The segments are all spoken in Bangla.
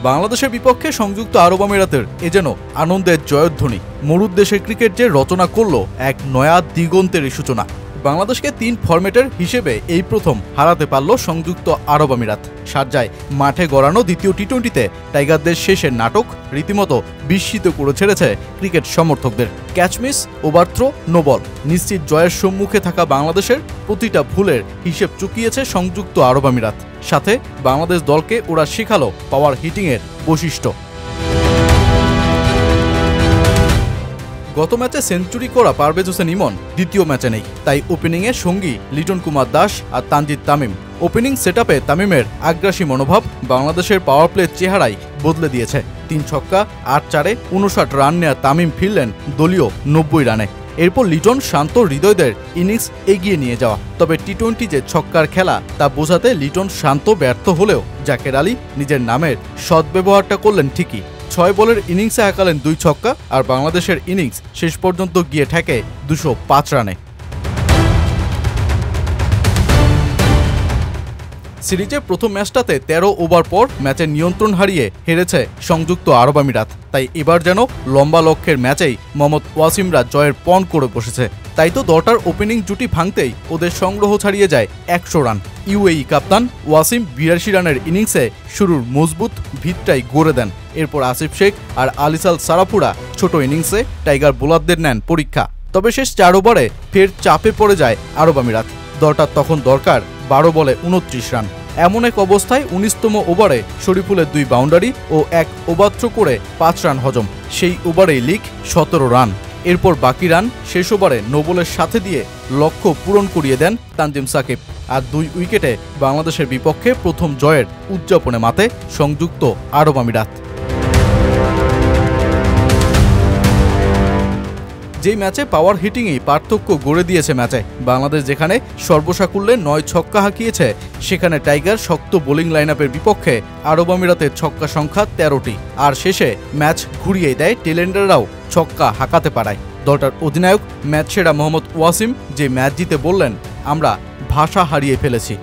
বাংলাদেশের বিপক্ষে সংযুক্ত আরব আমিরাতের এ যেন আনন্দের জয়ধ্বনি। মরুদ্দেশের ক্রিকেট যে রচনা করল এক নয়া দিগন্তের সূচনা। বাংলাদেশকে ৩ ফরম্যাটের হিসেবে এই প্রথম হারাতে পারল সংযুক্ত আরব আমিরাত। শারজায় মাঠে গড়ানো দ্বিতীয় টি-20তে টাইগারদের শেষের নাটক রীতিমতো বিস্মিত করে ছেড়েছে ক্রিকেট সমর্থকদের। ক্যাচমিস, ওভার থ্রো, নো বল, নিশ্চিত জয়ের সম্মুখে থাকা বাংলাদেশের প্রতিটা ভুলের হিসেব চুকিয়েছে সংযুক্ত আরব আমিরাত। সাথে বাংলাদেশ দলকে ওরা শেখালো পাওয়ার হিটিংয়ের বৈশিষ্ট্য। গত ম্যাচে সেঞ্চুরি করা পারভেজ হোসেন ইমন দ্বিতীয় ম্যাচে নেই, তাই ওপেনিংয়ে সঙ্গী লিটন কুমার দাস আর তানজিদ তামিম। ওপেনিং সেটআপে তামিমের আগ্রাসী মনোভাব বাংলাদেশের পাওয়ার প্লের চেহারাই বদলে দিয়েছে। ৩ ছক্কা ৮-৪-এ ৫৯ রান নেয়া তামিম ফিরলেন দলীয় ৯০ রানে। এরপর লিটন শান্ত হৃদয়দের ইনিংস এগিয়ে নিয়ে যাওয়া। তবে টি-20 যে ছক্কার খেলা তা বোঝাতে লিটন শান্ত ব্যর্থ হলেও জাকের আলী নিজের নামের সদ্ব্যবহারটা করলেন ঠিকই। ৬ বলের ইনিংসে হাঁকালেন ২ ছক্কা, আর বাংলাদেশের ইনিংস শেষ পর্যন্ত গিয়ে ঠেকে ২০৫ রানে। সিরিজের প্রথম ম্যাচটাতে ১৩ ওভার পর ম্যাচের নিয়ন্ত্রণ হারিয়ে হেরেছে সংযুক্ত আরব আমিরাত। তাই এবার যেন লম্বা লক্ষ্যের ম্যাচেই মোহাম্মদ ওয়াসিমরা জয়ের পণ করে বসেছে। তাই তো দলটার ওপেনিং জুটি ভাঙতেই ওদের সংগ্রহ ছাড়িয়ে যায় ১০০ রান। ইউএই কাপ্তান ওয়াসিম ৮২ রানের ইনিংসে শুরুর মজবুত ভিতটাই গড়ে দেন। এরপর আসিফ শেখ আর আলিসাল সারাপুরা ছোট ইনিংসে টাইগার বোলারদের নেন পরীক্ষা। তবে শেষ ৪ ওভারে ফের চাপে পড়ে যায় আরব আমিরাত। দলটার তখন দরকার ১২ বলে ২৯ রান। এমন এক অবস্থায় ১৯তম ওভারে শরীফুলের ২ বাউন্ডারি ও ১ ওভার থ্রো করে ৫ রান হজম। সেই ওভারেই লিক ১৭ রান। এরপর বাকি রান শেষ ওভারে নো বলের সাথে দিয়ে লক্ষ্য পূরণ করিয়ে দেন তানজিম সাকিব। আর ২ উইকেটে বাংলাদেশের বিপক্ষে প্রথম জয়ের উদযাপনে মাতে সংযুক্ত আরব আমিরাত। যেই ম্যাচে পাওয়ার হিটিংই পার্থক্য গড়ে দিয়েছে ম্যাচে। বাংলাদেশ যেখানে সর্বসাকুল্যে ৯ ছক্কা হাঁকিয়েছে, সেখানে টাইগার শক্ত বোলিং লাইনআপের বিপক্ষে আরব আমিরাতের ছক্কা সংখ্যা ১৩টি। আর শেষে ম্যাচ ঘুরিয়ে দেয় টেলেন্ডাররাও ছক্কা হাঁকাতে পারায়। দলটার অধিনায়ক ম্যাচ সেরা মোহাম্মদ ওয়াসিম যে ম্যাচ জিতে বললেন, আমরা ভাষা হারিয়ে ফেলেছি,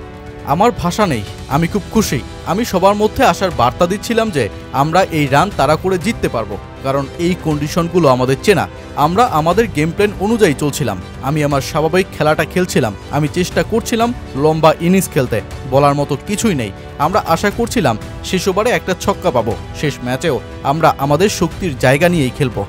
আমার ভাষা নেই, আমি খুব খুশি। আমি সবার মধ্যে আসার বার্তা দিচ্ছিলাম যে আমরা এই রান তাড়া করে জিততে পারবো, কারণ এই কন্ডিশনগুলো আমাদের চেনা। আমরা আমাদের গেম প্ল্যান অনুযায়ী চলছিলাম। আমি আমার স্বাভাবিক খেলাটা খেলছিলাম। আমি চেষ্টা করছিলাম লম্বা ইনিংস খেলতে। বলার মতো কিছুই নেই। আমরা আশা করছিলাম শেষ ওভারে একটা ছক্কা পাবো। শেষ ম্যাচেও আমরা আমাদের শক্তির জায়গা নিয়েই খেলবো।